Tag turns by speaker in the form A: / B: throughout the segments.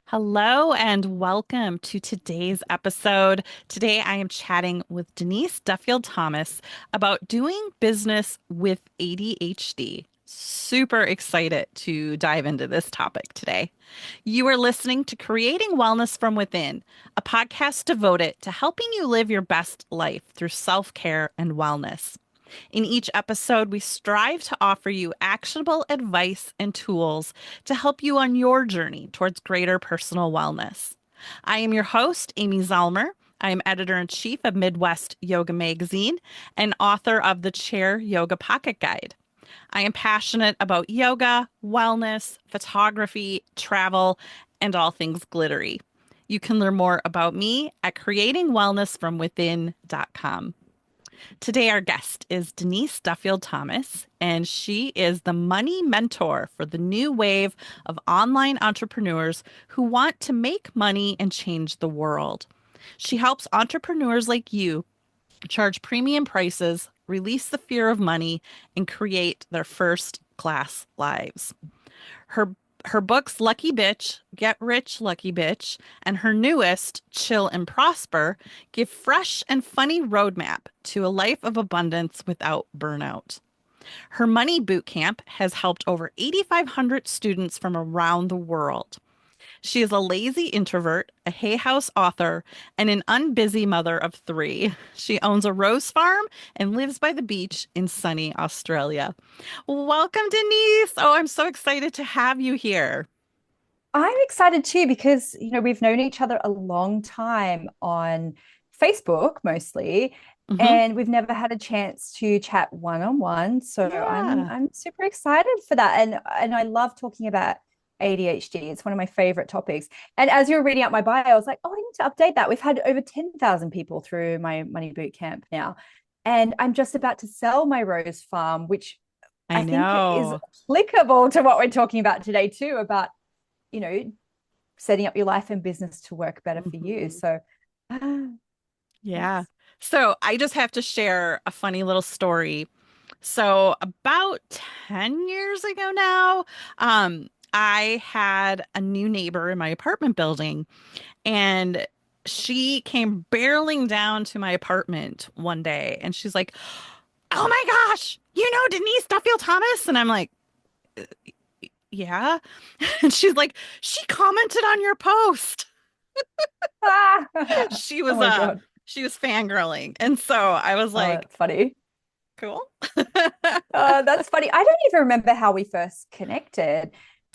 A: Hello and welcome to today's episode. Today I am chatting with Denise Duffield-Thomas about doing business with ADHD. Super excited to dive into this topic today. You are listening to Creating Wellness from Within, a podcast devoted to helping you live your best life through self-care and wellness. In each episode, we strive to offer you actionable advice and tools to help you on your journey towards greater personal wellness. I am your host, Amy Zellmer. I am editor in chief of Midwest Yoga Magazine and author of the Chair Yoga Pocket Guide. I am passionate about yoga, wellness, photography, travel, and all things glittery. You can learn more about me at creatingwellnessfromwithin.com. Today, our guest is Denise Duffield-Thomas, and she is the money mentor for the new wave of online entrepreneurs who want to make money and change the world. She helps entrepreneurs like you charge premium prices, release the fear of money, and create their first class lives. Her her books Lucky Bitch, Get Rich Lucky Bitch, and her newest Chill and Prosper give fresh and funny roadmap to a life of abundance without burnout. Her Money Bootcamp has helped over 8,500 students from around the world. She is a lazy introvert, a Hay House author, and an unbusy mother of three. She owns a rose farm and lives by the beach in sunny Australia. Welcome, Denise. Oh, I'm so excited to have you here.
B: I'm excited too because we've known each other a long time on Facebook mostly,
A: Hmm.
B: and we've never had a chance to chat one on one. So I'm
A: Yeah.
B: I'm super excited for that, and I love talking about ADHD. It's one of my favorite topics. And as you were reading out my bio, I was like, oh, I need to update that. We've had over 10,000 people through my Money Boot Camp now, and I'm just about to sell my rose farm, which
A: I
B: I think is
A: know.
B: applicable to what we're talking about today too, about you know setting up your life and business to work better for you.
A: Mhm.
B: So, ah,
A: Yeah.
B: yes.
A: So I just have to share a funny little story. So about 10 years ago now, I had a new neighbor in my apartment building, and she came barreling down to my apartment one day, and she's like, "Oh my gosh, you know Denise Duffield-Thomas?" And I'm like, "Yeah." And she's like, "She commented on your post."
B: Ah!
A: She
B: Oh
A: was
B: my God.
A: she was fangirling. And so I was
B: Oh,
A: like,
B: that's funny.
A: "Cool."
B: That's funny. I don't even remember how we first connected.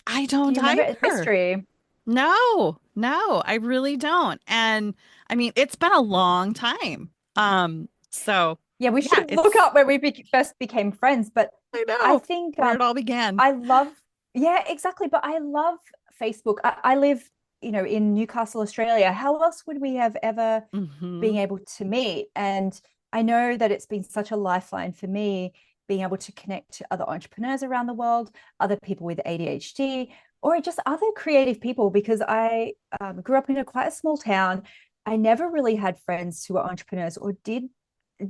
A: I
B: Do
A: don't
B: you remember? It's
A: either.
B: mystery.
A: No, no, I really don't. And I mean, it's been a long time. So
B: Yeah, we
A: yeah,
B: should look
A: it's
B: up where we first became friends. But
A: I
B: I
A: know
B: think
A: where it all began.
B: I love, yeah, exactly. But I love Facebook. I live, in Newcastle, Australia. How else would we have ever
A: Hmm.
B: been able to meet? And I know that it's been such a lifeline for me being able to connect to other entrepreneurs around the world, other people with ADHD, or just other creative people because I grew up in quite a small town. I never really had friends who were entrepreneurs or did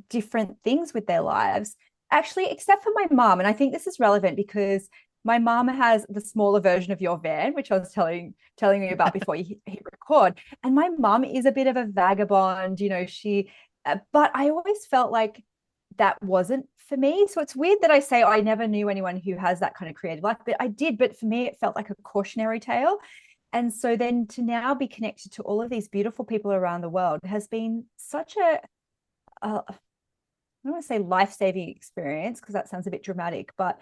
B: different things with their lives, actually, except for my mom. And I think this is relevant because my mom has the smaller version of your van, which I was telling you about before you hit record. And my mom is a bit of a vagabond, but I always felt like that wasn't for me. So it's weird that I say, oh, I never knew anyone who has that kind of creative life, but I did. But for me, it felt like a cautionary tale. And so then to now be connected to all of these beautiful people around the world has been such a I don't want to say life-saving experience because that sounds a bit dramatic, but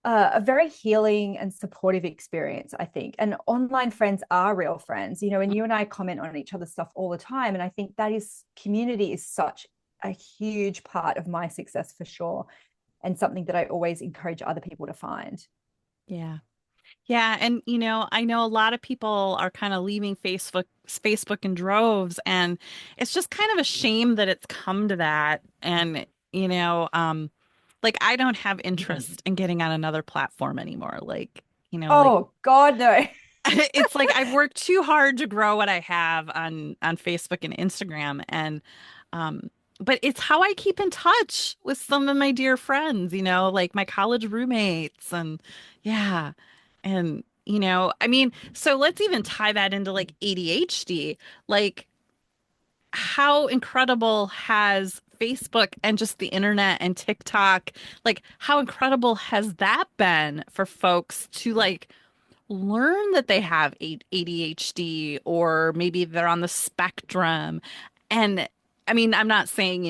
B: a very healing and supportive experience, I think. And online friends are real friends, and you and I comment on each other's stuff all the time. And I think that is community is such a huge part of my success for sure, and something that I always encourage other people to find.
A: Yeah. Yeah, and I know a lot of people are kind of leaving Facebook in droves, and it's just kind of a shame that it's come to that. And like I don't have interest in getting on another platform anymore. Like
B: Oh God, no.
A: it's like I've worked too hard to grow what I have on Facebook and Instagram, and but it's how I keep in touch with some of my dear friends, like my college roommates, and yeah. And I mean, so let's even tie that into like ADHD. Like, how incredible has Facebook and just the internet and TikTok, like, how incredible has that been for folks to like learn that they have ADHD or maybe they're on the spectrum. And I mean, I'm not saying,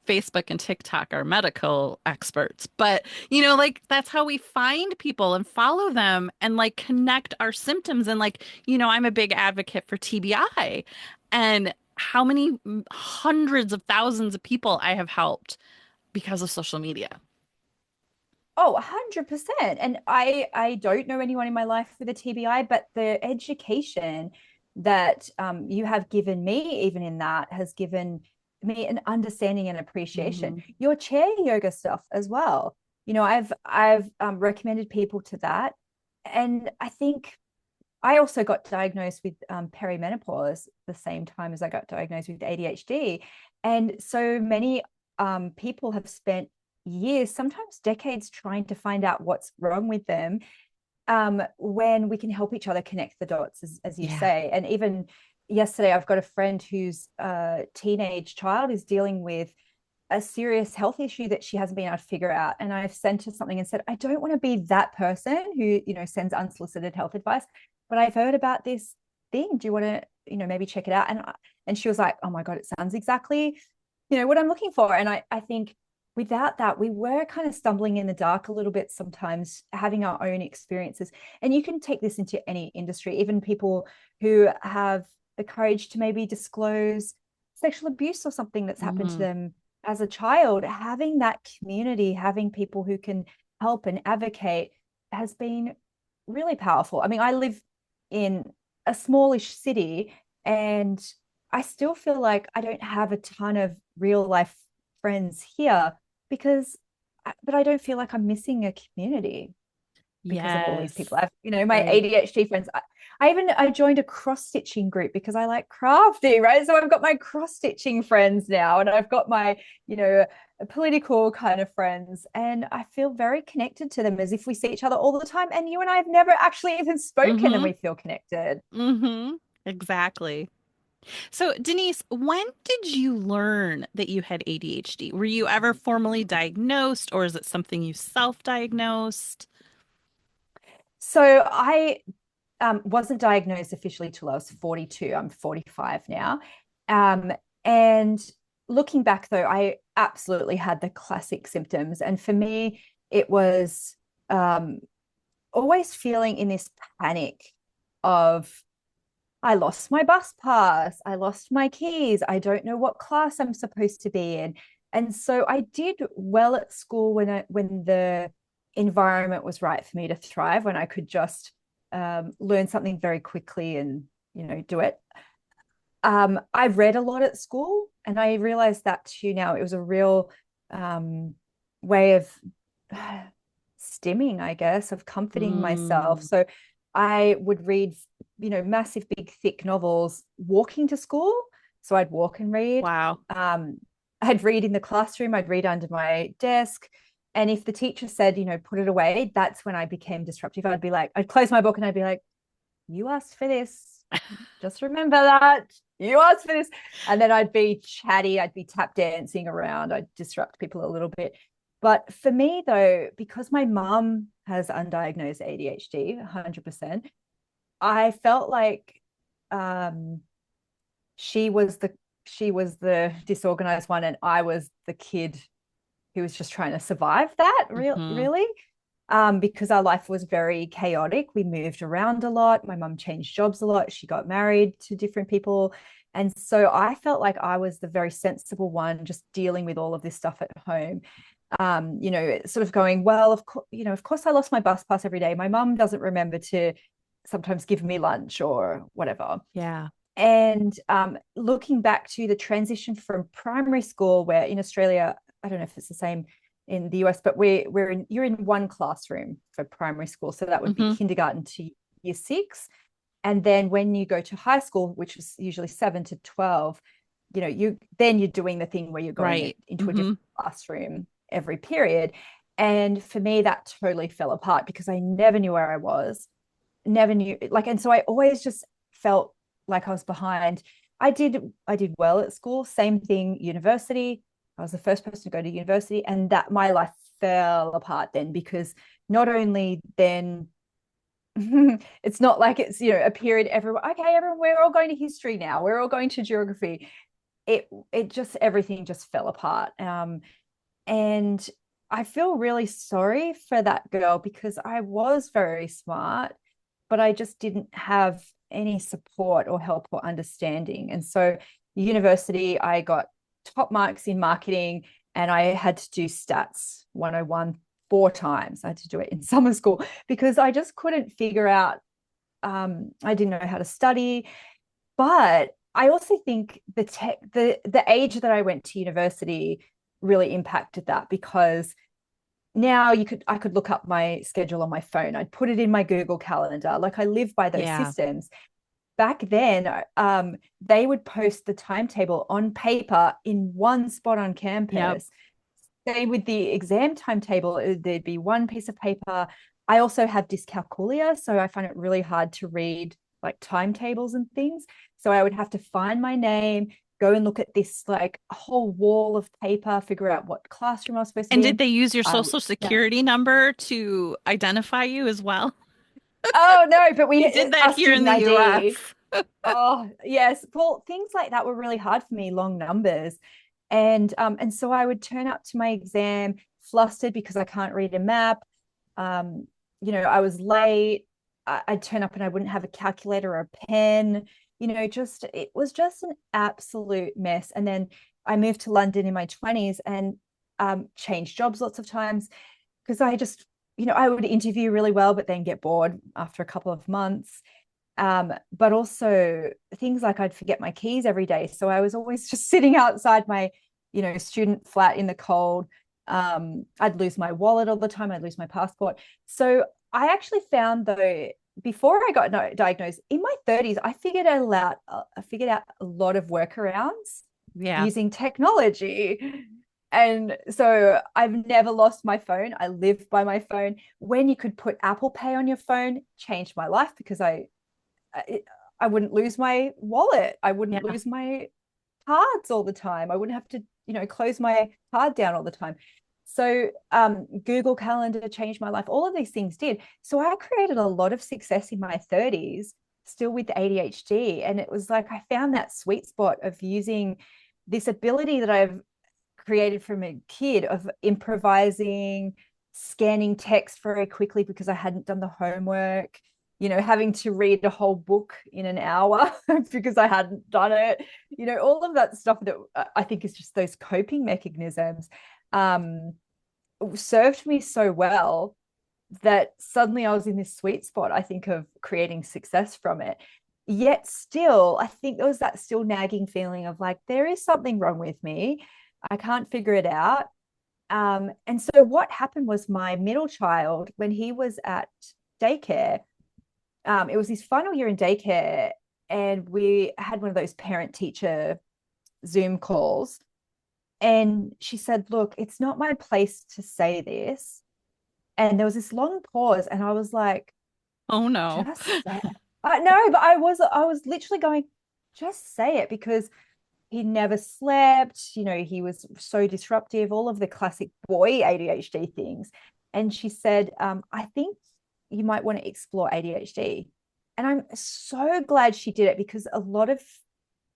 A: Facebook and TikTok are medical experts, but like that's how we find people and follow them and like connect our symptoms. And like, I'm a big advocate for TBI and how many hundreds of thousands of people I have helped because of social media.
B: Oh, 100%. And I don't know anyone in my life with a TBI, but the education that you have given me, even in that, has given me an understanding and appreciation.
A: Hmm.
B: Your chair yoga stuff as well. I've recommended people to that, and I think I also got diagnosed with perimenopause the same time as I got diagnosed with ADHD. And so many people have spent years, sometimes decades, trying to find out what's wrong with them, when we can help each other connect the dots, as you
A: Yeah.
B: say. And even yesterday, I've got a friend whose teenage child is dealing with a serious health issue that she hasn't been able to figure out. And I've sent her something and said, I don't want to be that person who, sends unsolicited health advice, but I've heard about this thing. Do you want to, maybe check it out? And she was like, oh my God, it sounds exactly, what I'm looking for. And I think without that, we were kind of stumbling in the dark a little bit sometimes, having our own experiences. And you can take this into any industry, even people who have the courage to maybe disclose sexual abuse or something that's happened to
A: Hmm.
B: them as a child. Having that community, having people who can help and advocate has been really powerful. I mean, I live in a smallish city, and I still feel like I don't have a ton of real life friends here because, but I don't feel like I'm missing a community because of all these
A: Yes.
B: people. I've, my
A: Right.
B: ADHD friends. I joined a cross stitching group because I like crafty, right? So I've got my cross stitching friends now, and I've got my, political kind of friends, and I feel very connected to them as if we see each other all the time. And you and I have never actually even spoken, and
A: Mm-hmm.
B: we feel connected.
A: Mm-hmm. Exactly. So, Denise, when did you learn that you had ADHD? Were you ever formally diagnosed, or is it something you self-diagnosed?
B: So I wasn't diagnosed officially till I was 42. I'm 45 now. Um, and looking back, though, I absolutely had the classic symptoms. And for me, it was um, always feeling in this panic of, I lost my bus pass, I lost my keys, I don't know what class I'm supposed to be in. And so I did well at school when the environment was right for me to thrive, when I could just learn something very quickly and do it. I read a lot at school, and I realized that too now. It was a real way of stimming, I guess, of comforting myself.
A: Mm,
B: So I would read, massive, big, thick novels walking to school. So I'd walk and read.
A: wow.
B: I'd read in the classroom, I'd read under my desk. And if the teacher said, put it away, that's when I became disruptive. I'd close my book and I'd be like, you asked for this. Just remember that. You asked for this. And then I'd be chatty, I'd be tap dancing around, I'd disrupt people a little bit. But for me, though, because my mum has undiagnosed ADHD, 100%, I felt like um, she was the disorganized one, and I was the kid who was just trying to survive that.
A: Hmm.
B: Really, because our life was very chaotic. We moved around a lot. My mum changed jobs a lot. She got married to different people. And so I felt like I was the very sensible one, just dealing with all of this stuff at home. Sort of going, well, of course I lost my bus pass every day. My mum doesn't remember to sometimes give me lunch or whatever.
A: Yeah.
B: And looking back to the transition from primary school, where in Australia, I don't know if it's the same in the US, but you're in one classroom for primary school. So that would be
A: Hmm.
B: kindergarten to year six. And then when you go to high school, which is usually 7 to 12, you're doing the thing where you're going
A: Right.
B: into a
A: Hmm.
B: different classroom every period. And for me, that totally fell apart because I never knew where I was, never knew, like, and so I always just felt like I was behind. I did well at school, same thing, university. I was the first person to go to university, and that my life fell apart then, because not only then it's not like it's, a period everyone, okay, everyone, we're all going to history now, we're all going to geography. It just, everything just fell apart. And I feel really sorry for that girl, because I was very smart, but I just didn't have any support or help or understanding. And so university, I got top marks in marketing, and I had to do stats 101 4 times. I had to do it in summer school because I just couldn't figure out, I didn't know how to study. But I also think the age that I went to university really impacted that, because now I could look up my schedule on my phone. I'd put it in my Google Calendar. Like, I live by those
A: Yeah.
B: systems. Back then, they would post the timetable on paper in one spot on
A: Yep.
B: campus. Same with the exam timetable, there'd be one piece of paper. I also have dyscalculia, so I find it really hard to read like timetables and things. So I would have to find my name, go and look at this like whole wall of paper, figure out what classroom I was supposed to
A: And
B: be
A: did
B: in.
A: they use your
B: Uh,
A: social
B: yeah.
A: security number to identify you as well?
B: Oh no, but
A: We did that
B: our
A: here in
B: student
A: the
B: ID.
A: US.
B: Oh yes, well, things like that were really hard for me, long numbers, and so I would turn up to my exam flustered because I can't read a map. Um, I was late. I'd turn up and I wouldn't have a calculator or a pen. Just, it was just an absolute mess. And then I moved to London in my 20s, and changed jobs lots of times, because I just, I would interview really well, but then get bored after a couple of months. But also things like I'd forget my keys every day. So I was always just sitting outside my, student flat in the cold. I'd lose my wallet all the time. I'd lose my passport. So I actually found, though, before I got diagnosed in my 30s, I figured out a lot of workarounds
A: Yeah.
B: using technology. And so I've never lost my phone. I live by my phone. When you could put Apple Pay on your phone, changed my life, because I, I wouldn't lose my wallet. I wouldn't
A: Yeah.
B: lose my cards all the time. I wouldn't have to, close my card down all the time. So Google Calendar changed my life. All of these things did. So I created a lot of success in my 30s, still with ADHD. And it was like I found that sweet spot of using this ability that I've created from a kid, of improvising, scanning text very quickly because I hadn't done the homework, having to read a whole book in an hour because I hadn't done it, all of that stuff that I think is just those coping mechanisms, um, served me so well that suddenly I was in this sweet spot, I think, of creating success from it. Yet still, I think there was that still nagging feeling of like, there is something wrong with me. I can't figure it out. And so what happened was, my middle child, when he was at daycare, it was his final year in daycare, and we had one of those parent teacher Zoom calls. And she said, look, it's not my place to say this. And there was this long pause, and I was like,
A: Oh no.
B: just say it. No, but I was literally going, just say it, because he never slept, he was so disruptive, all of the classic boy ADHD things. And she said, I think you might want to explore ADHD. And I'm so glad she did it, because a lot of,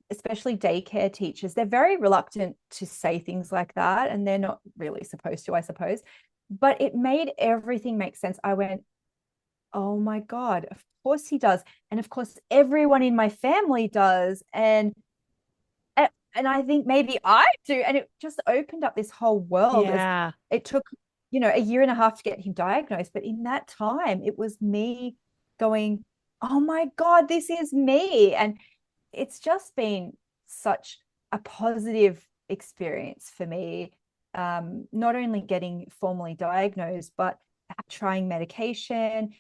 B: especially daycare teachers, they're very reluctant to say things like that. And they're not really supposed to, I suppose. But it made everything make sense. I went, oh my God, of course he does. And of course, everyone in my family does. And I think maybe I do. And it just opened up this whole world. As
A: Yeah.
B: it took, a year and a half to get him diagnosed. But in that time, it was me going, oh my God, this is me. And it's just been such a positive experience for me. Not only getting formally diagnosed, but trying medication.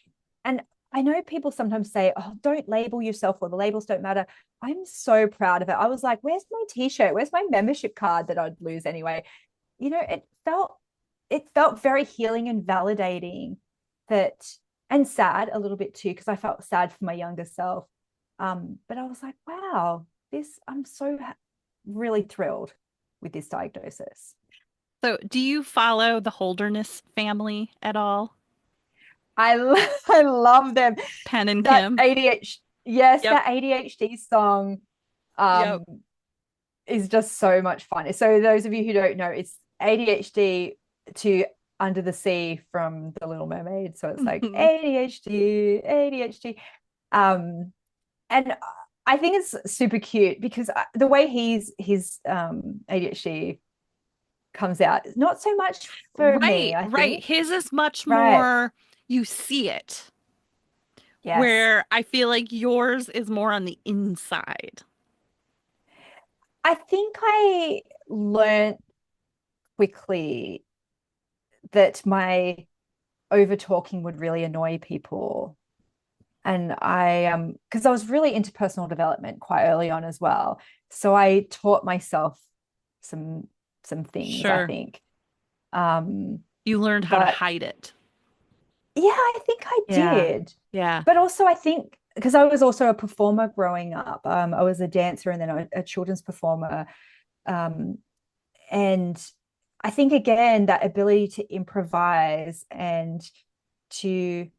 B: And I know people sometimes say, oh, don't label yourself, or the labels don't matter. I'm so proud of it. I was like, where's my t-shirt? Where's my membership card that I'd lose anyway? It felt very healing and validating that, and sad a little bit too, because I felt sad for my younger self. But I was like, wow, I'm so really thrilled with this diagnosis.
A: So, do you follow the Holderness family at all?
B: I love them.
A: Penn and
B: That
A: Kim?
B: ADHD, yes,
A: Yep.
B: that ADHD song
A: Yep.
B: um is just so much fun. So those of you who don't know, it's ADHD to Under the Sea from The Little Mermaid. So it's like
A: Mhm.
B: ADHD, ADHD. Um, and I think it's super cute because the way his ADHD comes out, not so much for me,
A: Right,
B: I
A: right.
B: think.
A: His is much
B: Right.
A: more, you see it,
B: Yes.
A: where I feel like yours is more on the inside.
B: I think I learned quickly that my over talking would really annoy people. And because I was really into personal development quite early on as well. So I taught myself some some things, I
A: Sure.
B: think. Um,
A: You learned how to
B: but
A: hide it.
B: yeah, I think I
A: Yeah.
B: did.
A: Yeah.
B: But also I think because I was also a performer growing up. I was a dancer and then a children's performer. Um, and I think again that ability to improvise and to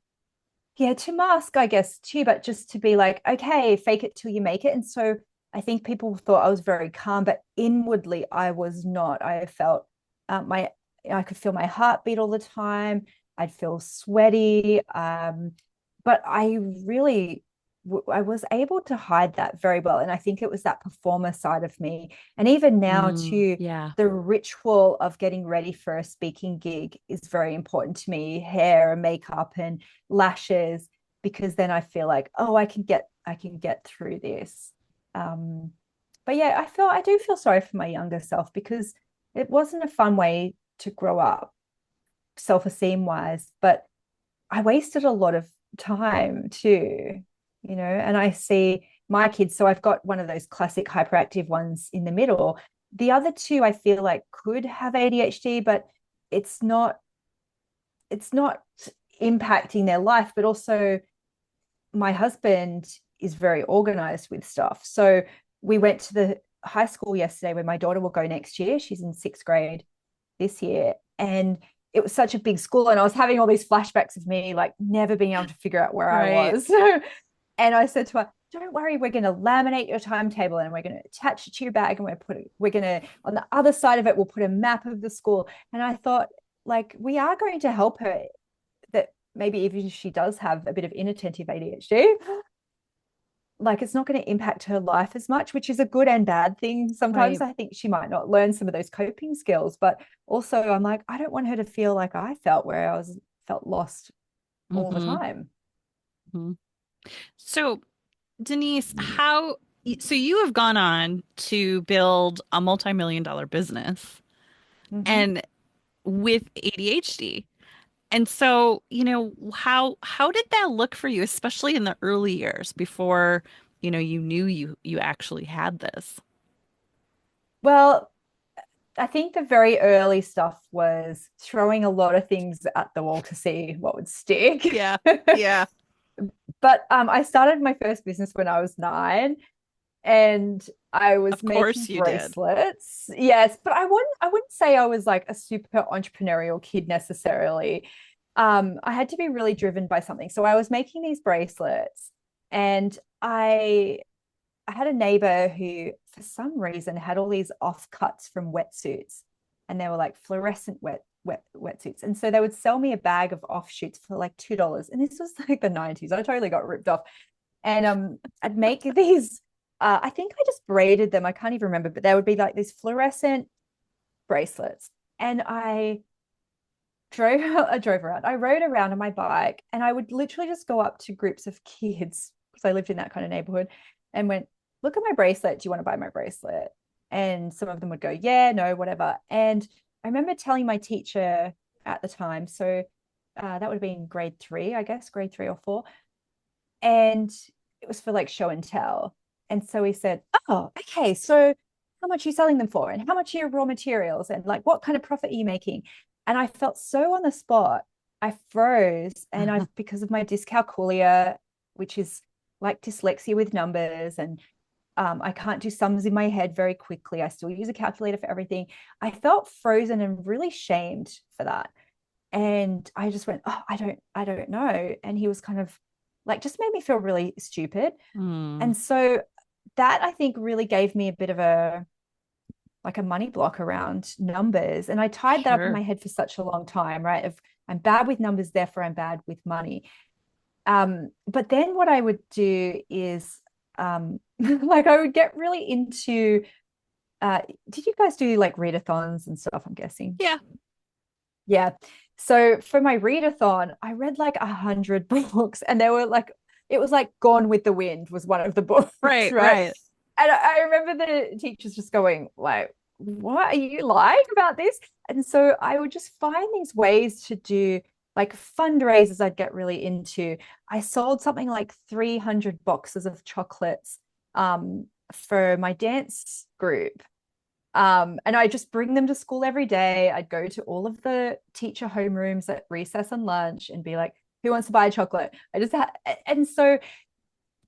B: to mask, I guess, too, but just to be like, okay, fake it till you make it. And so I think people thought I was very calm, but inwardly I was not. I felt my I could feel my heartbeat all the time. I'd feel sweaty. But I really I was able to hide that very well. And I think it was that performer side of me. And even now, too,
A: Yeah.
B: the ritual of getting ready for a speaking gig is very important to me. Hair and makeup and lashes, because then I feel like, oh, I can get through this. Um, but yeah, I do feel sorry for my younger self because it wasn't a fun way to grow up, self-esteem wise, but I wasted a lot of time too, and I see my kids. So I've got one of those classic hyperactive ones in the middle. The other two I feel like could have ADHD, but it's not it's not impacting their life. But also my husband is very organized with stuff. So we went to the high school yesterday where my daughter will go next year. She's in sixth grade this year. And it was such a big school. And I was having all these flashbacks of me like never being able to figure out where I
A: Right.
B: was. And I said to her, don't worry, we're going to laminate your timetable and we're going to attach it to your bag and we're going to, on the other side of it, we'll put a map of the school. And I thought, like, we are going to help her that maybe even if she does have a bit of inattentive ADHD, like it's not going to impact her life as much, which is a good and bad thing. Sometimes
A: Right.
B: I think she might not learn some of those coping skills, but also I'm like, I don't want her to feel like I felt where I was felt lost all the
A: hmm
B: time.
A: hmm So, Denise, so you have gone on to build a multi-million dollar business
B: Mm-hmm.
A: and with ADHD. And so, how did that look for you, especially in the early years before, you knew you actually had this?
B: Well, I think the very early stuff was throwing a lot of things at the wall to see what would stick.
A: Yeah. Yeah.
B: But I started my first business when I was 9, and I was
A: Of
B: making
A: course you did.
B: bracelets. Yes, but I wouldn't say I was like a super entrepreneurial kid necessarily. I had to be really driven by something. So I was making these bracelets, and I had a neighbor who, for some reason, had all these offcuts from wetsuits, and they were like fluorescent wetsuits. And so they would sell me a bag of offshoots for like $2. And this was like the 90s. I totally got ripped off. And I'd make these. I think I just braided them. I can't even remember, but they would be like these fluorescent bracelets. And I drove around. I rode around on my bike, and I would literally just go up to groups of kids because I lived in that kind of neighborhood and went, look at my bracelet. Do you want to buy my bracelet? And some of them would go, yeah, no, whatever. And I remember telling my teacher at the time, so that would have been grade 3, I guess, grade 3 or 4. And it was for like show and tell. And so he said, oh, okay, so how much are you selling them for? And how much are your raw materials? And like, what kind of profit are you making? And I felt so on the spot. I froze, and I've, because of my dyscalculia, which is like dyslexia with numbers, and I can't do sums in my head very quickly. I still use a calculator for everything. I felt frozen and really shamed for that. And I just went, oh, I don't know. And he was kind of like, just made me feel really stupid.
A: Mm,
B: And so that, I think, really gave me a bit of a, like a money block around numbers. And I tied that up in
A: sure.
B: my head for such a long time, right? Of, I'm bad with numbers, therefore I'm bad with money. But then what I would do is, like, I would get really into, did you guys do like readathons and stuff, I'm guessing?
A: Yeah.
B: Yeah. So for my readathon, I read like 100 books, and they were like, it was like Gone with the Wind was one of the books,
A: Right,
B: right?
A: right.
B: And I remember the teachers just going like, what are you like about this? And so I would just find these ways to do like fundraisers I'd get really into. I sold something like 300 boxes of chocolates for my dance group. And I just bring them to school every day. I'd go to all of the teacher homerooms at recess and lunch and be like, who wants to buy a chocolate? I just had, and so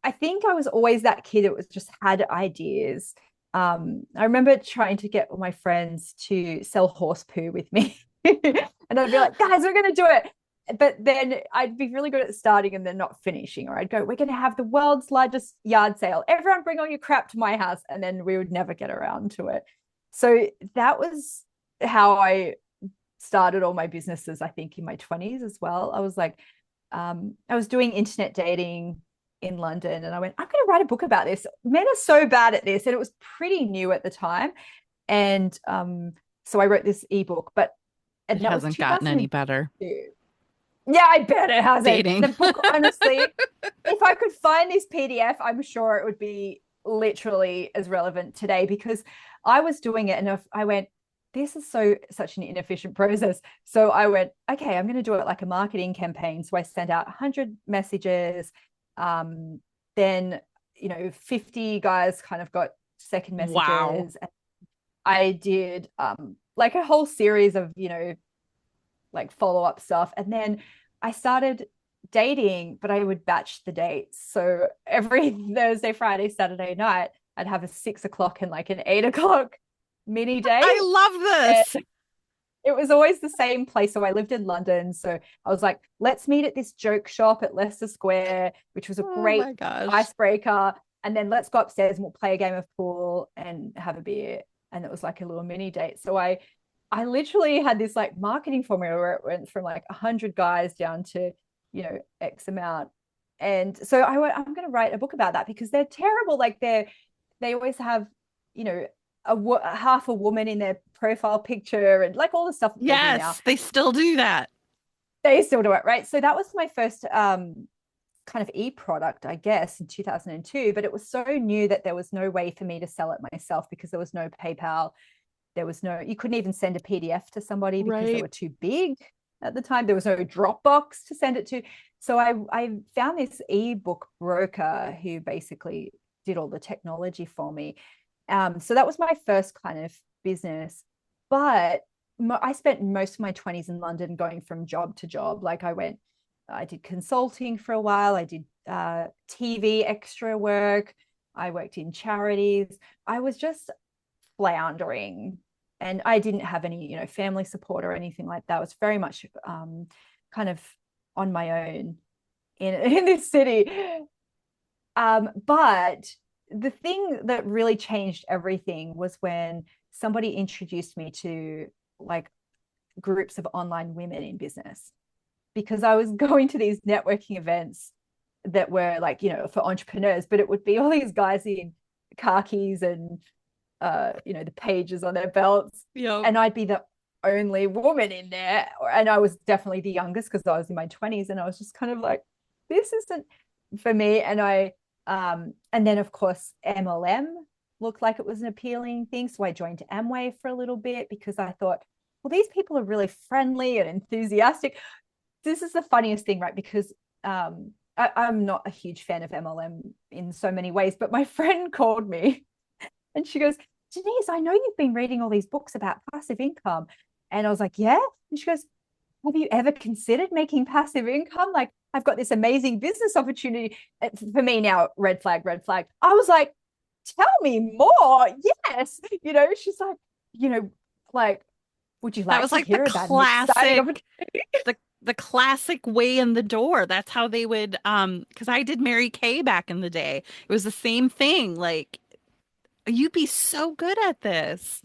B: I think I was always that kid that was just had ideas. I remember trying to get all my friends to sell horse poo with me. And I'd be like, guys, we're going to do it. But then I'd be really good at starting and then not finishing. Or I'd go, we're going to have the world's largest yard sale. Everyone bring all your crap to my house. And then we would never get around to it. So that was how I started all my businesses, I think, in my 20s as well. I was like, I was doing internet dating in London, and I went, I'm going to write a book about this. Men are so bad at this. And it was pretty new at the time. And so I wrote this ebook, but
A: It
B: and that was
A: hasn't gotten any better.
B: 2002. Yeah, I bet it hasn't.
A: Dating.
B: The book, honestly, if I could find this PDF, I'm sure it would be literally as relevant today, because I was doing it and if I went, this is such an inefficient process. So I went, okay, I'm going to do it like a marketing campaign. So I sent out 100 messages. Then, 50 guys kind of got second
A: Wow.
B: messages. And I did like a whole series of, like follow-up stuff. And then I started dating, but I would batch the dates. So every Thursday, Friday, Saturday night, I'd have a 6 o'clock and like an 8 o'clock mini
A: I
B: date.
A: love
B: And
A: this.
B: it was always the same place. So I lived in London. So I was like, let's meet at this joke shop at Leicester Square, which was a
A: Oh
B: great
A: my gosh.
B: icebreaker. And then let's go upstairs and we'll play a game of pool and have a beer. And it was like a little mini date. So I literally had this like marketing formula where it went from like 100 guys down to, X amount. And so I went, I'm going to write a book about that, because they're terrible. Like they always have, half a woman in their profile picture and like all the stuff that they do now.
A: Yes, they still do that.
B: They still do it, right? So that was my first kind of e-product, I guess, in 2002. But it was so new that there was no way for me to sell it myself, because there was no PayPal. There was no, you couldn't even send a PDF to somebody because they
A: Right.
B: were too big at the time. There was no Dropbox to send it to. So I found this ebook broker who basically did all the technology for me. So that was my first kind of business. But I spent most of my 20s in London going from job to job. Like I did consulting for a while. I did TV extra work. I worked in charities. I was just floundering, and I didn't have any, family support or anything like that. I was very much kind of on my own in this city. But the thing that really changed everything was when somebody introduced me to like groups of online women in business, because I was going to these networking events that were like, for entrepreneurs, but it would be all these guys in khakis and the pages on their belts.
A: Yep.
B: And I'd be the only woman in there. And I was definitely the youngest because I was in my 20s. And I was just kind of like, this isn't for me. And then of course MLM looked like it was an appealing thing. So I joined Amway for a little bit because I thought, well, these people are really friendly and enthusiastic. This is the funniest thing, right? Because I'm not a huge fan of MLM in so many ways, but my friend called me and she goes, Denise, I know you've been reading all these books about passive income. And I was like, yeah. And she goes, have you ever considered making passive income? Like, I've got this amazing business opportunity. For me now, red flag, red flag. I was like, tell me more. Yes. She's like, you know, like, would you
A: That
B: like
A: was
B: to
A: like the
B: hear about an exciting
A: classic
B: opportunity?
A: the classic way in the door. That's how they would because I did Mary Kay back in the day. It was the same thing. Like you'd be so good at this.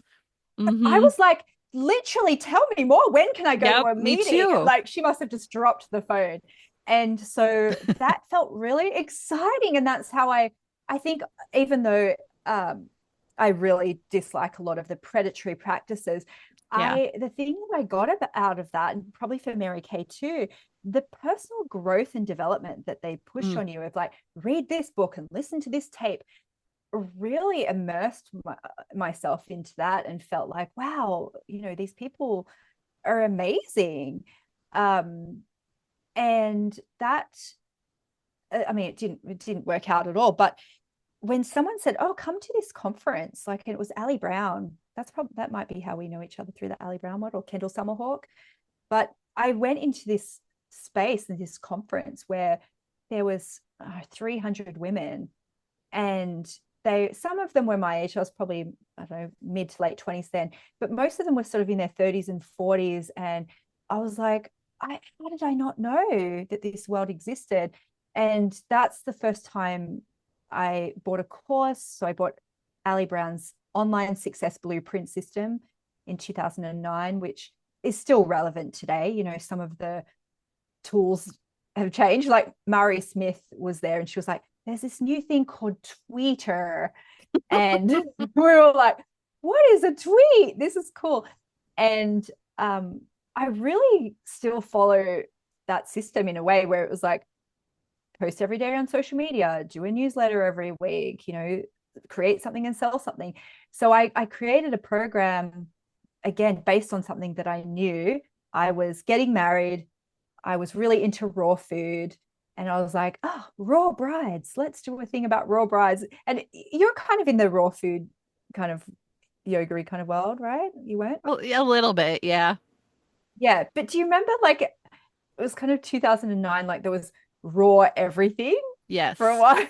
B: I
A: Mm-hmm.
B: was like, literally, tell me more. When can I go to
A: Yep,
B: a
A: me
B: meeting?
A: too.
B: Like, she must have just dropped the phone. And so that felt really exciting. And that's how I think, even though I really dislike a lot of the predatory practices,
A: Yeah.
B: the thing that I got out of that, and probably for Mary Kay too, the personal growth and development that they push
A: Mm.
B: on you of like, read this book and listen to this tape, really immersed myself into that and felt like, wow, these people are amazing. Um, and that, I mean, it didn't work out at all. But when someone said, "Oh, come to this conference," like it was Ali Brown. That might be how we know each other, through the Ali Brown model, Kendall Summerhawk. But I went into this space and this conference where there was 300 women, and some of them were my age. I was probably, I don't know, mid to late 20s then, but most of them were sort of in their 30s and 40s. And I was like, how did I not know that this world existed? And that's the first time I bought a course. So I bought Ali Brown's online success blueprint system in 2009, which is still relevant today. Some of the tools have changed. Like Mari Smith was there and she was like, there's this new thing called Tweeter. And we were like, what is a tweet? This is cool. And I really still follow that system in a way where it was like, post every day on social media, do a newsletter every week, create something and sell something. So I created a program, again, based on something that I knew. I was getting married. I was really into raw food. And I was like, oh, raw brides. Let's do a thing about raw brides. And you're kind of in the raw food kind of yogery kind of world, right? You weren't?
A: Well, yeah, a little bit, yeah.
B: Yeah. But do you remember, like, it was kind of 2009, like there was raw everything for a
A: Yes.
B: while?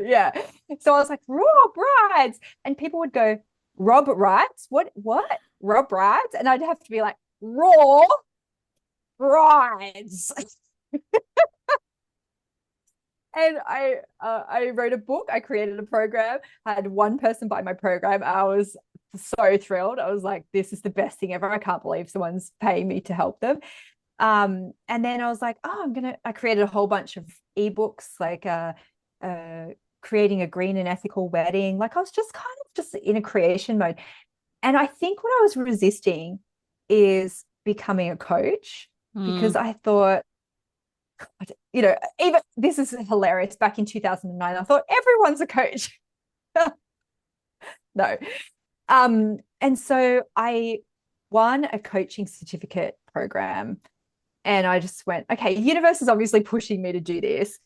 B: Yeah. So I was like, raw brides. And people would go, Rob brides? What? Raw brides? And I'd have to be like, raw brides. And I wrote a book. I created a program. I had one person buy my program. I was so thrilled. I was like, this is the best thing ever. I can't believe someone's paying me to help them. And then I was like, oh, I created a whole bunch of ebooks, like creating a green and ethical wedding. Like I was just kind of just in a creation mode. And I think what I was resisting is becoming a coach,
A: Mm.
B: because I thought, even this is hilarious. Back in 2009, I thought everyone's a coach. No. And so I won a coaching certificate program, and I just went, okay, universe is obviously pushing me to do this.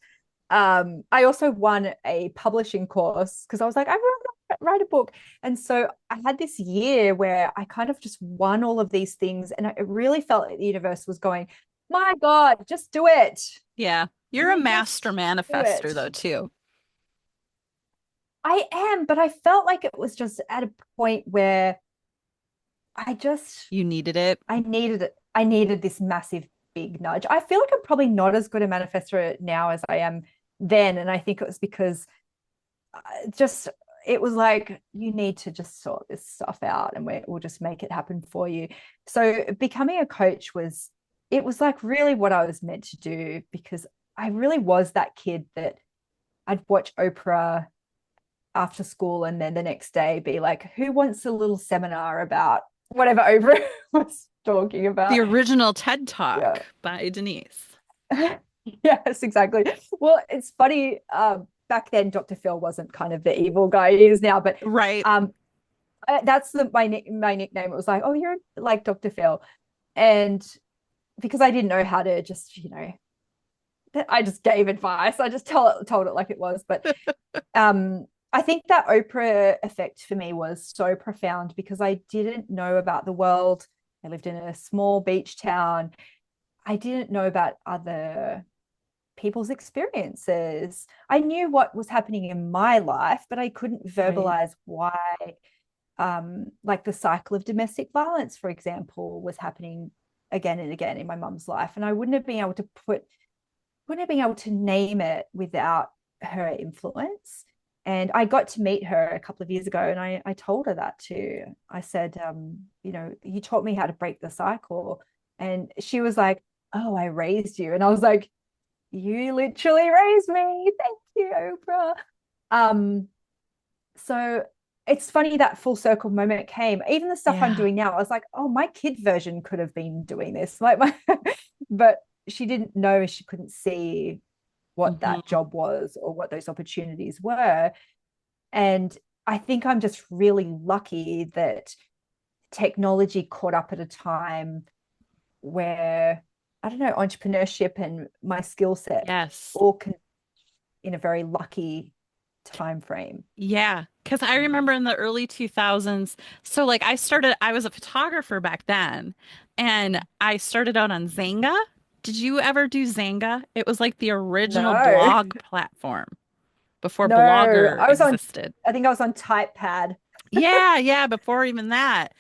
B: I also won a publishing course because I was like, I want to write a book. And so I had this year where I kind of just won all of these things, and it really felt like the universe was going, my God, just do it.
A: Yeah. You're a
B: You
A: master
B: just do
A: manifester
B: it.
A: though too.
B: I am, but I felt like it was just at a point where I just
A: You needed it.
B: I needed this massive big nudge. I feel like I'm probably not as good a manifestor now as I am then, and I think it was because just it was like, you need to just sort this stuff out, and we'll just make it happen for you. So becoming a coach was like really what I was meant to do, because I really was that kid that I'd watch Oprah after school and then the next day be like, who wants a little seminar about whatever Oprah was talking
A: The
B: about?
A: original TED
B: Yeah.
A: Talk by Denise.
B: Yes, exactly. Well, it's funny. Back then, Dr. Phil wasn't kind of the evil guy he is now, but
A: Right.
B: um, that's my nickname. It was like, oh, you're like Dr. Phil, and because I didn't know how to just, I just gave advice. I just told it like it was. But I think that Oprah effect for me was so profound because I didn't know about the world. I lived in a small beach town. I didn't know about other people's experiences. I knew what was happening in my life, but I couldn't
A: Right.
B: verbalize why, like the cycle of domestic violence, for example, was happening again and again in my mum's life. And I wouldn't have been able to name it without her influence. And I got to meet her a couple of years ago, and I told her that too. I said, you taught me how to break the cycle. And she was like, oh, I raised you. And I was like, you literally raised me. Thank you, Oprah. Um, so it's funny that full circle moment came. Even the stuff I'm
A: Yeah.
B: doing now, I was like, oh, my kid version could have been doing this. Like my but she didn't know, she couldn't see what that
A: Hmm.
B: job was or what those opportunities were. And I think I'm just really lucky that technology caught up at a time where, I don't know, entrepreneurship and my skill set
A: Yes.
B: all can in a very lucky time frame.
A: Yeah, because I remember in the early 2000s. So, like, I was a photographer back then, and I started out on Zanga. Did you ever do Zanga? It was like the original
B: No,
A: blog platform before
B: no,
A: Blogger existed.
B: I think I was on Typepad.
A: Yeah, yeah, before even that.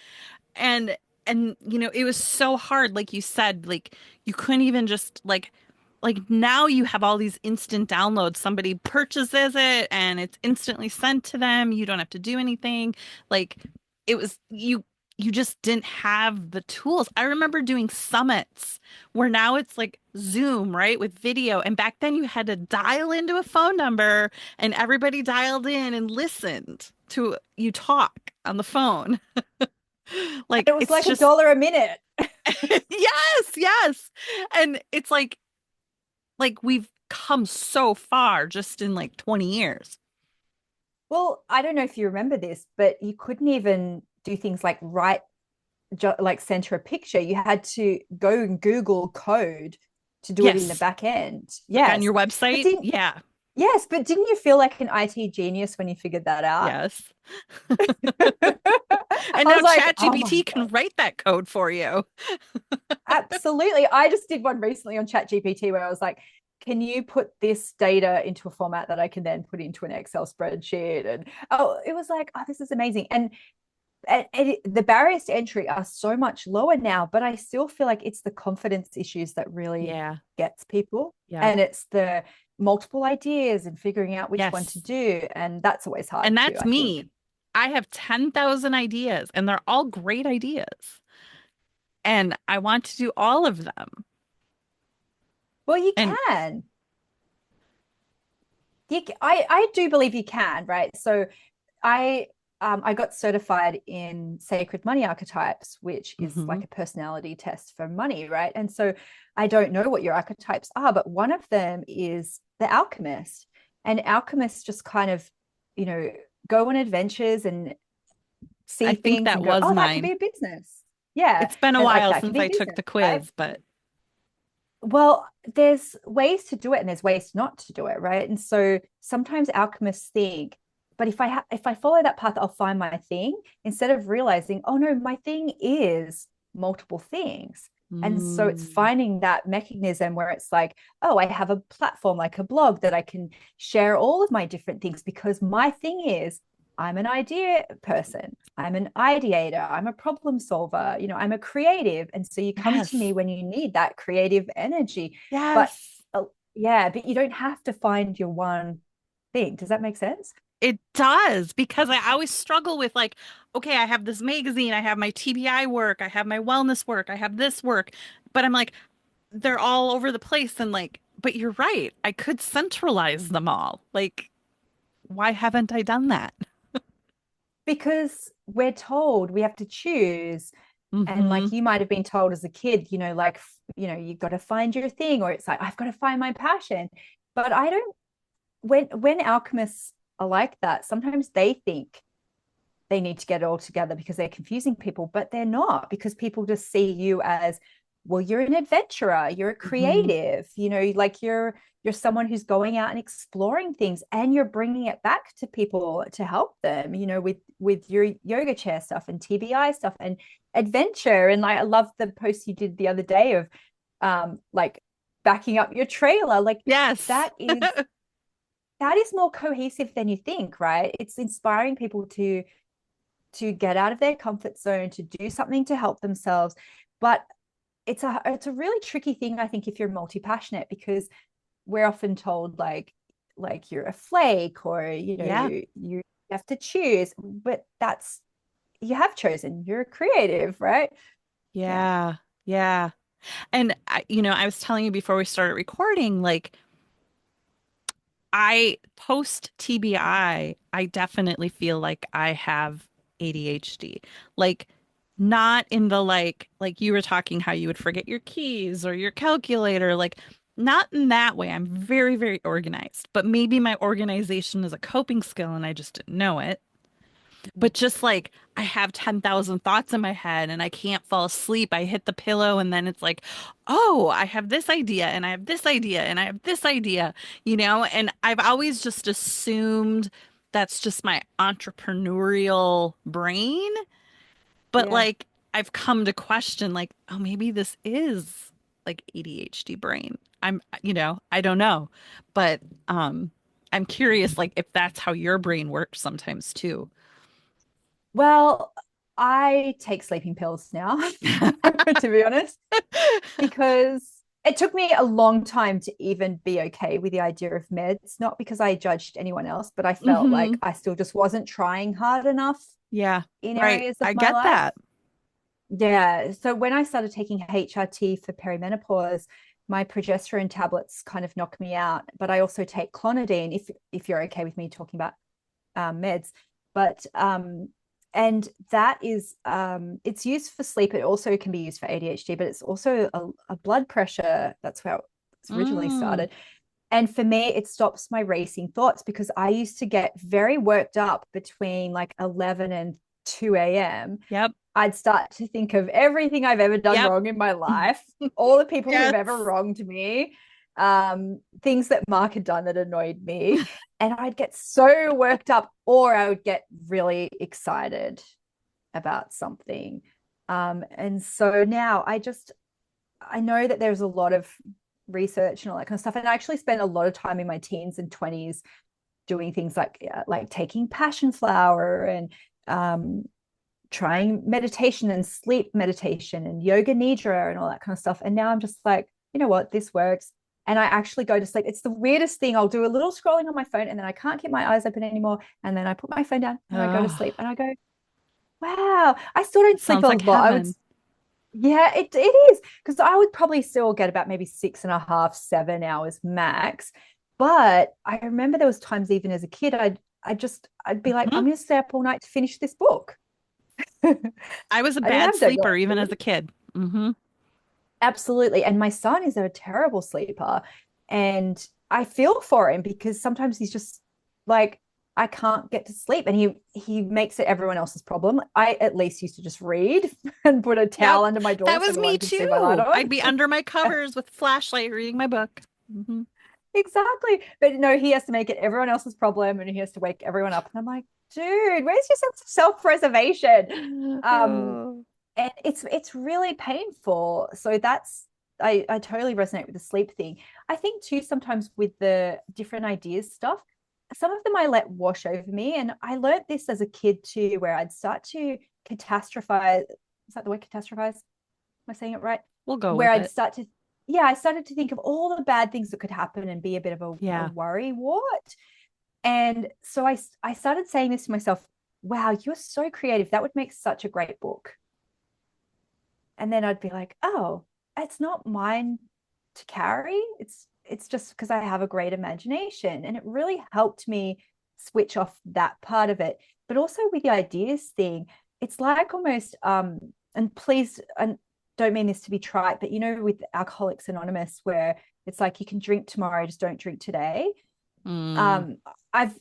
A: And it was so hard, like you said, like you couldn't even just like now you have all these instant downloads. Somebody purchases it and it's instantly sent to them. You don't have to do anything. Like it was you just didn't have the tools. I remember doing summits where now it's like Zoom, right, with video. And back then you had to dial into a phone number and everybody dialed in and listened to you talk on the phone.
B: It
A: Like
B: was
A: it's
B: like a
A: just
B: dollar a minute.
A: yes, yes. And it's like we've come so far just in like 20 years.
B: Well, I don't know if you remember this, but you couldn't even do things like like center a picture. You had to go and Google code to do it in the
A: Yes.
B: back end.
A: Like on
B: Yes.
A: your
B: But
A: website.
B: didn't
A: Yeah.
B: Yes, but didn't you feel like an IT genius when you figured that out?
A: Yes.
B: I
A: And now
B: was like, oh my
A: ChatGPT can
B: God.
A: write that code for you.
B: Absolutely. I just did one recently on ChatGPT where I was like, can you put this data into a format that I can then put into an Excel spreadsheet? And oh, it was like, oh, this is amazing. And the barriers to entry are so much lower now, but I still feel like it's the confidence issues that really
A: Yeah.
B: gets people.
A: Yeah.
B: And it's the multiple ideas and figuring out which one to
A: Yes.
B: do. And that's always hard
A: And
B: too,
A: that's
B: I think.
A: me. I have 10,000 ideas and they're all great ideas. And I want to do all of them.
B: Well, you
A: And
B: can. I do believe you can, right? So I I got certified in sacred money archetypes, which is
A: mhm.
B: like a personality test for money, right? And so I don't know what your archetypes are, but one of them is the alchemist. And alchemists just kind of, you know, go on adventures and
A: I
B: see
A: think
B: things
A: that
B: and go,
A: was
B: oh, that could be
A: mine.
B: a business. Yeah.
A: It's been a
B: And like
A: while
B: that could
A: since
B: be a
A: I took
B: business,
A: the
B: right?
A: quiz, but
B: Well, there's ways to do it and there's ways not to do it, right? And so sometimes alchemists think, but if I follow that path, I'll find my thing, instead of realizing, oh no, my thing is multiple things. And so it's
A: mm,
B: finding that mechanism where it's like, oh, I have a platform like a blog that I can share all of my different things because my thing is I'm an idea person. I'm an ideator. I'm a problem solver. I'm a creative. And so you come to me
A: yes.
B: when you need that creative energy. But
A: Yes.
B: yeah, but you don't have to find your one thing. Does that make sense?
A: It does because I always struggle with like, okay, I have this magazine, I have my TBI work, I have my wellness work, I have this work, but I'm like, they're all over the place and like, but you're right. I could centralize them all. Like, why haven't I done that?
B: Because we're told we have to choose. And
A: Hmm.
B: like you might have been told as a kid, like, you've got to find your thing, or it's like, I've got to find my passion. But I don't, when alchemists are like that, sometimes they think they need to get it all together because they're confusing people, but they're not, because people just see you as, well, you're an adventurer, you're a
A: Hmm.
B: creative, like you're someone who's going out and exploring things, and you're bringing it back to people to help them, with your yoga chair stuff and TBI stuff and adventure. And like, I love the post you did the other day of like backing up your trailer. Like
A: Yes.
B: that is that is more cohesive than you think, right? It's inspiring people to get out of their comfort zone, to do something to help themselves. But it's a really tricky thing, I think, if you're multi-passionate, because we're often told like you're a flake, or
A: Yeah.
B: you have to choose. But that's, you have chosen, you're creative, right? Yeah.
A: Yeah. Yeah. And I was telling you before we started recording, like I post TBI, I definitely feel like I have ADHD. Like not in the like you were talking how you would forget your keys or your calculator, like not in that way. I'm very, very organized, but maybe my organization is a coping skill and I just didn't know it. But just like I have 10,000 thoughts in my head and I can't fall asleep. I hit the pillow and then it's like, oh, I have this idea and I have this idea and I have this idea, and I've always just assumed that's just my entrepreneurial brain. But
B: Yeah.
A: like I've come to question like, oh, maybe this is like ADHD brain. I don't know. But I'm curious like if that's how your brain works sometimes too.
B: Well, I take sleeping pills now, to be honest, because it took me a long time to even be okay with the idea of meds, not because I judged anyone else, but I felt like
A: Hmm.
B: I still just wasn't trying hard enough
A: Yeah,
B: in
A: right.
B: areas of
A: I
B: my
A: get
B: life.
A: that.
B: Yeah. So when I started taking HRT for perimenopause, my progesterone tablets kind of knocked me out. But I also take clonidine, if you're okay with me talking about meds. But and that is it's used for sleep. It also can be used for ADHD, but it's also a blood pressure. That's how it's originally
A: Mm,
B: started. And for me, it stops my racing thoughts, because I used to get very worked up between like 11 and 2 a.m.
A: yep.
B: I'd start to think of everything I've ever done
A: Yep.
B: wrong in my life, all the people who've ever
A: Yes.
B: wronged me, things that Mark had done that annoyed me. And I'd get so worked up, or I would get really excited about something. And so now I know that there's a lot of research and all that kind of stuff. And I actually spent a lot of time in my teens and 20s doing things like taking passion flower and trying meditation and sleep meditation and yoga nidra and all that kind of stuff. And now I'm just like, you know what, this works. And I actually go to sleep. It's the weirdest thing. I'll do a little scrolling on my phone and then I can't keep my eyes open anymore. And then I put my phone down and I go to
A: Oh,
B: sleep and I go, wow, I still don't sleep a
A: sounds like
B: lot. I would,
A: heaven.
B: yeah, it is. Because I would probably still get about maybe 6.5, 7 hours max. But I remember there was times even as a kid, I'd be like,
A: Mhm.
B: I'm going to stay up all night to finish this book. I
A: I was a
B: didn't
A: bad
B: have
A: sleeper
B: deadlines.
A: even as a kid.
B: Absolutely. And my son is a terrible sleeper. And I feel for him, because sometimes he's just like, I can't get to sleep. And he makes it everyone else's problem. I at least used to just read and put a
A: Yep.
B: towel under my
A: That
B: door so
A: was
B: no
A: me
B: one could see my light
A: too.
B: on.
A: I'd be under my covers with flashlight reading my book. Hmm.
B: Exactly. But no, he has to make it everyone else's problem, and he has to wake everyone up. And I'm like, dude, where's your sense of self-preservation?
A: Oh.
B: And it's really painful. So that's, I totally resonate with the sleep thing. I think too, sometimes with the different ideas stuff, some of them I let wash over me. And I learned this as a kid too, where I'd start to catastrophize. Is that the word, catastrophize? Am I saying it right?
A: We'll go
B: Where
A: with
B: I'd
A: it.
B: start to, yeah, I started to think of all the bad things that could happen and be a bit of a
A: Yeah.
B: worry wart. And so I started saying this to myself, wow, you're so creative. That would make such a great book. And then I'd be like, oh, it's not mine to carry. It's just because I have a great imagination. And it really helped me switch off that part of it. But also with the ideas thing, it's like almost and please, and don't mean this to be trite, but with Alcoholics Anonymous, where it's like you can drink tomorrow, just don't drink today.
A: Mm,
B: Um, I've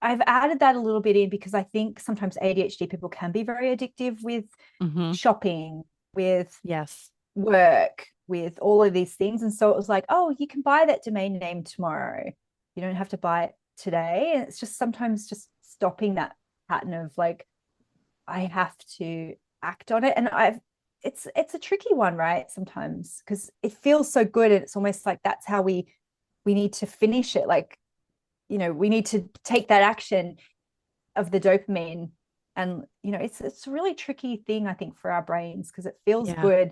B: I've added that a little bit in, because I think sometimes ADHD people can be very addictive with
A: hmm.
B: shopping, with
A: Yes.
B: work, with all of these things. And so it was like, oh, you can buy that domain name tomorrow. You don't have to buy it today. And it's just sometimes just stopping that pattern of like, I have to act on it. And it's a tricky one, right? Sometimes because it feels so good, and it's almost like that's how we need to finish it. Like, we need to take that action of the dopamine. And it's a really tricky thing, I think, for our brains, because it feels
A: Yeah.
B: good.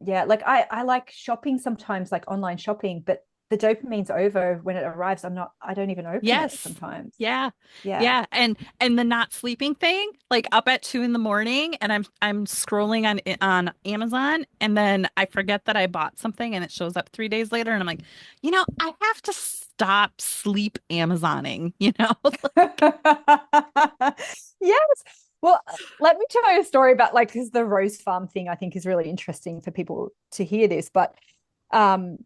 B: Yeah, like I like shopping sometimes, like online shopping, but the dopamine's over when it arrives. I don't even open it
A: Yes.
B: sometimes.
A: Yeah.
B: Yeah.
A: Yeah. And the not sleeping thing, like up at 2 in the morning and I'm scrolling on Amazon and then I forget that I bought something and it shows up 3 days later and I'm like, I have to stop sleep Amazoning,
B: Yes. Well, let me tell you a story about, like, because the rose farm thing I think is really interesting for people to hear this. But um,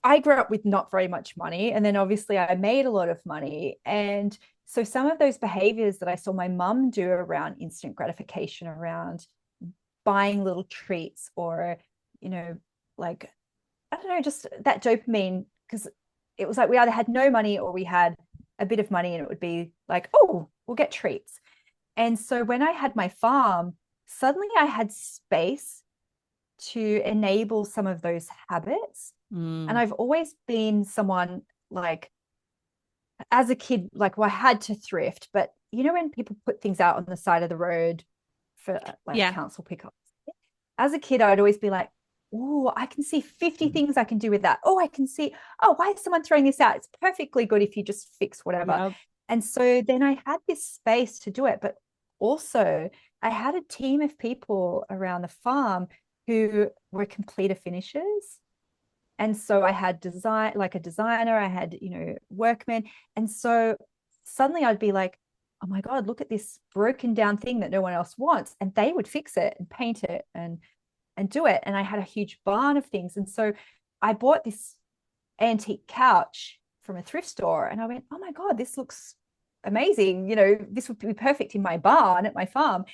B: I grew up with not very much money, and then obviously I made a lot of money. And so some of those behaviors that I saw my mum do around instant gratification, around buying little treats, or, you know, like, I don't know, just that dopamine, because it was like we either had no money or we had a bit of money, and it would be like, oh, we'll get treats. And so when I had my farm, suddenly I had space to enable some of those habits. And
A: Mm,
B: I've always been someone, like, as a kid, like, well, I had to thrift, but when people put things out on the side of the road for, like,
A: yeah.
B: council pickups, as a kid, I'd always be like, oh, I can see 50 things I can do with that. Oh, I can see, oh, why is someone throwing this out? It's perfectly good if you just fix whatever.
A: Yep.
B: And so then I had this space to do it. But also, I had a team of people around the farm who were completer finishers. And so I had design, like a designer, I had, workmen. And so suddenly I'd be like, oh my God, look at this broken down thing that no one else wants. And they would fix it and paint it and do it. And I had a huge barn of things. And so I bought this antique couch from a thrift store, and I went, oh my God, this looks amazing. This would be perfect in my barn at my farm.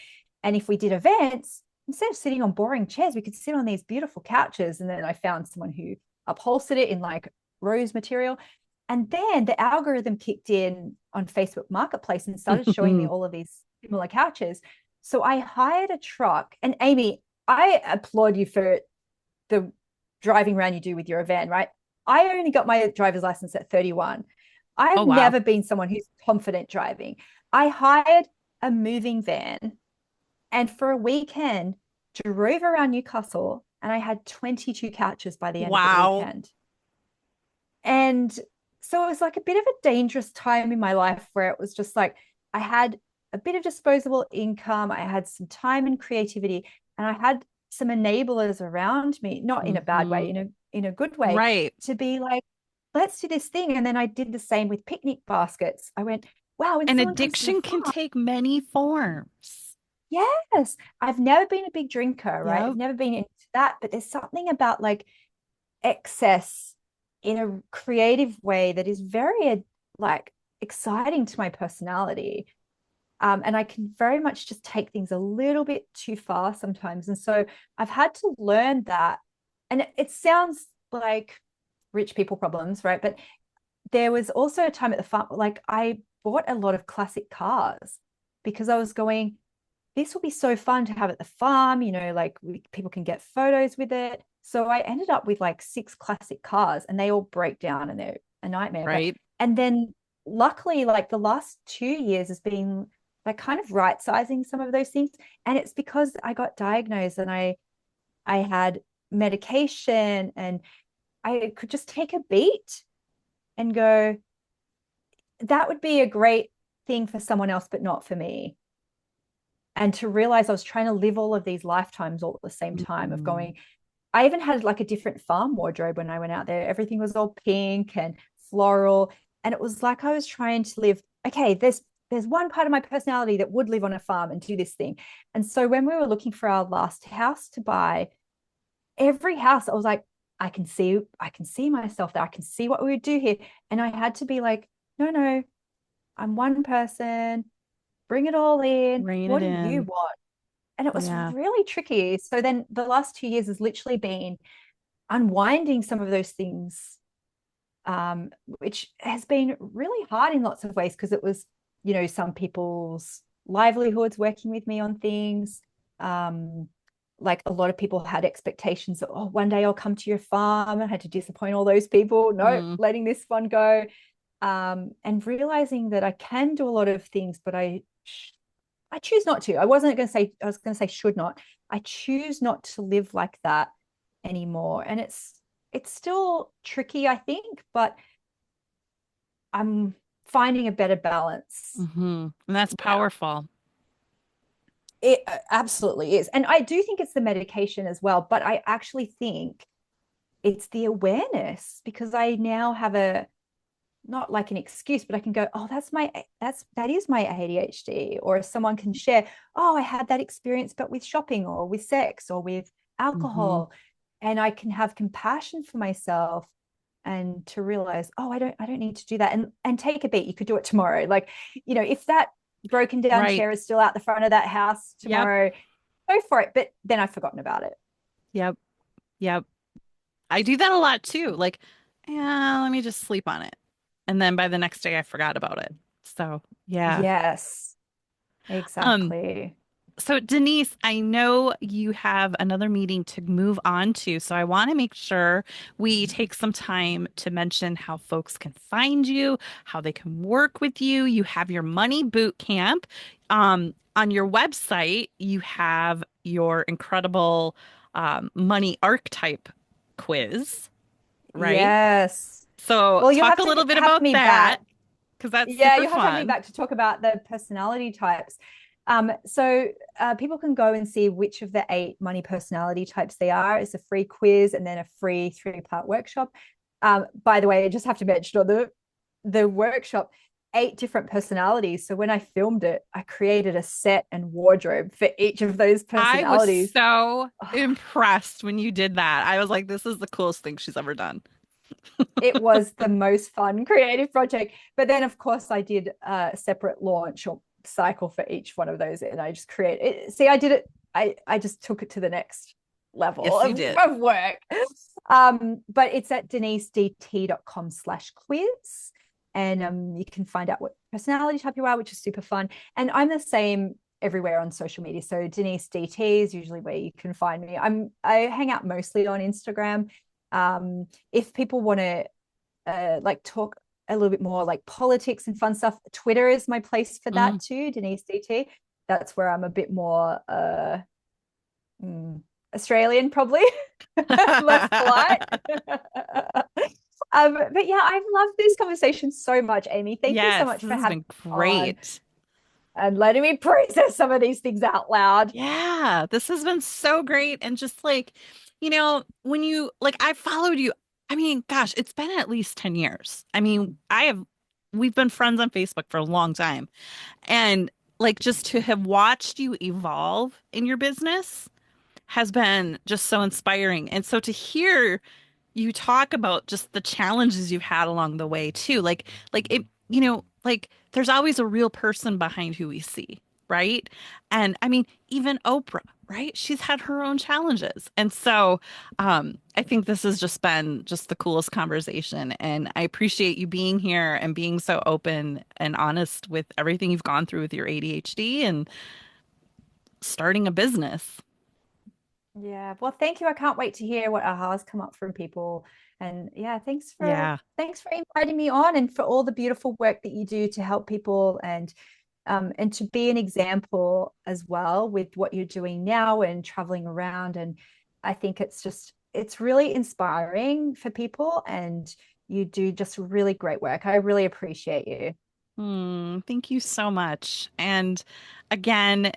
B: And if we did events, instead of sitting on boring chairs, we could sit on these beautiful couches. And then I found someone who upholstered it in, like, rose material. And then the algorithm kicked in on Facebook Marketplace and started showing me all of these similar couches. So I hired a truck. And Amy, I applaud you for the driving around you do with your van, right? I only got my driver's license at 31.
A: Oh,
B: I've
A: wow.
B: never been someone who's confident driving. I hired a moving van, and for a weekend drove around Newcastle, and I had 22 couches by the end of the
A: Wow.
B: weekend. And so it was like a bit of a dangerous time in my life, where it was just like I had a bit of disposable income, I had some time and creativity, and I had some enablers around me, not in a bad way,
A: Hmm.
B: in a good way,
A: Right.
B: to be like, let's do this thing. And then I did the same with picnic baskets. I went, wow, when
A: And
B: someone comes to the
A: addiction can
B: farm,
A: take many forms.
B: yes, I've never been a big drinker, right? I've
A: Yep.
B: never been into that, but there's something about, like, excess in a creative way that is very, like, exciting to my personality. And I can very much just take things a little bit too far sometimes. And so I've had to learn that. And it sounds like rich people problems, right? But there was also a time at the farm, like, I bought a lot of classic cars because I was going, this will be so fun to have at the farm, like, people can get photos with it. So I ended up with like 6 classic cars, and they all break down and they're a nightmare. But,
A: Right.
B: and then luckily, like, the last 2 years has been like kind of right sizing some of those things. And it's because I got diagnosed, and I had medication, and I could just take a beat and go, that would be a great thing for someone else, but not for me. And to realize I was trying to live all of these lifetimes all at the same time, of
A: Mm.
B: going, I even had like a different farm wardrobe when I went out there. Everything was all pink and floral. And it was like I was trying to live, okay, there's one part of my personality that would live on a farm and do this thing. And so when we were looking for our last house to buy, every house I was like, I can see myself there. I can see what we would do here. And I had to be like, no, no, I'm one person, bring it all in.
A: Rein
B: What
A: it
B: do you
A: in.
B: want? And it was
A: Yeah.
B: really tricky. So then the last 2 years has literally been unwinding some of those things, which has been really hard in lots of ways, because it was, some people's livelihoods working with me on things. Um, like a lot of people had expectations that, oh, one day I'll come to your farm. I had to disappoint all those people. No,
A: Mm,
B: letting this one go. And realizing that I can do a lot of things, but I choose not to. I was going to say should not. I choose not to live like that anymore. And it's still tricky, I think, but I'm finding a better balance
A: hmm. And that's
B: now.
A: powerful.
B: It absolutely is. And I do think it's the medication as well, but I actually think it's the awareness because I now have a not like an excuse, but I can go, oh, that is my ADHD. Or if someone can share, oh, I had that experience, but with shopping or with sex or with
A: Hmm.
B: alcohol. And I can have compassion for myself and to realize, oh, I don't need to do that. And take a beat. You could do it tomorrow. Like, if that broken down
A: Right.
B: chair is still out the front of that house
A: Yep.
B: tomorrow, go for it. But then I've forgotten about it.
A: Yep. Yep. I do that a lot too. Like, yeah, let me just sleep on it. And then by the next day, I forgot about it. So, yeah.
B: Yes,
A: Um,
B: exactly.
A: so Denise, I know you have another meeting to move on to, so I want to make sure we take some time to mention how folks can find you, how they can work with you. You have your money boot camp. On your website, you have your incredible money archetype quiz, right?
B: Yes.
A: So
B: Well, you'll
A: talk
B: have
A: a
B: to
A: little bit
B: have
A: about
B: me
A: that
B: back.
A: because that's
B: Yeah,
A: super
B: you'll have to have me
A: fun.
B: back to talk about the personality types. So people can go and see which of the 8 money personality types they are. It's a free quiz and then a free 3-part workshop. By the way, I just have to mention on the workshop, 8 different personalities. So when I filmed it, I created a set and wardrobe for each of those
A: I was
B: personalities.
A: so
B: Oh,
A: impressed when you did that. I was like, this is the coolest thing she's ever done.
B: it was the most fun creative project. But then, of course, I did a separate launch or cycle for each one of those, and I just created it. See, I did it. I just took it to the next level
A: Yes, you did.
B: of work. But it's at denisedt.com/quiz. And you can find out what personality type you are, which is super fun. And I'm the same everywhere on social media. So Denise DT is usually where you can find me. I hang out mostly on Instagram. If people want to like talk a little bit more like politics and fun stuff, Twitter is my place for
A: Mm.
B: that too, Denise DT. That's where I'm a bit more Australian, probably less polite. But yeah, I've loved this conversation so much, Amy. Thank you so
A: Yes,
B: much
A: this
B: for
A: has
B: having
A: been
B: me on
A: great.
B: and letting me process some of these things out loud.
A: Yeah, this has been so great. And just like, when you like, I followed you. I mean, gosh, it's been at least 10 years. I mean, we've been friends on Facebook for a long time. And like, just to have watched you evolve in your business has been just so inspiring. And so to hear you talk about just the challenges you've had along the way too. Like it, like there's always a real person behind who we see, right? And I mean, even Oprah, right? She's had her own challenges. And so I think this has just been just the coolest conversation. And I appreciate you being here and being so open and honest with everything you've gone through with your ADHD and starting a business.
B: Yeah. Well, thank you. I can't wait to hear what ahas come up from people. And yeah,
A: Yeah.
B: thanks for inviting me on and for all the beautiful work that you do to help people and to be an example as well with what you're doing now and traveling around. And I think it's really inspiring for people and you do just really great work. I really appreciate you.
A: Thank you so much. And again,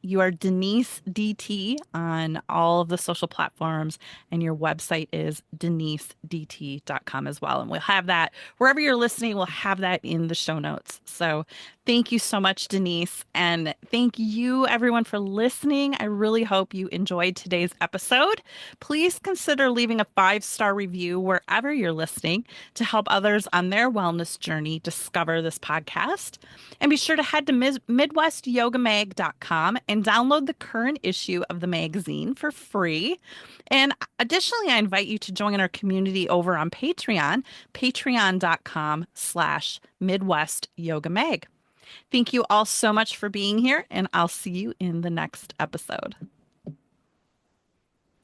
A: you are Denise DT on all of the social platforms, and your website is denisedt.com as well. And we'll have that wherever you're listening, we'll have that in the show notes. So thank you so much, Denise. And thank you, everyone, for listening. I really hope you enjoyed today's episode. Please consider leaving a 5-star review wherever you're listening to help others on their wellness journey discover this podcast. And be sure to head to midwestyogamag.com and download the current issue of the magazine for free. And additionally, I invite you to join our community over on Patreon, patreon.com/midwestyogamag. Thank you all so much for being here, and I'll see you in the next episode.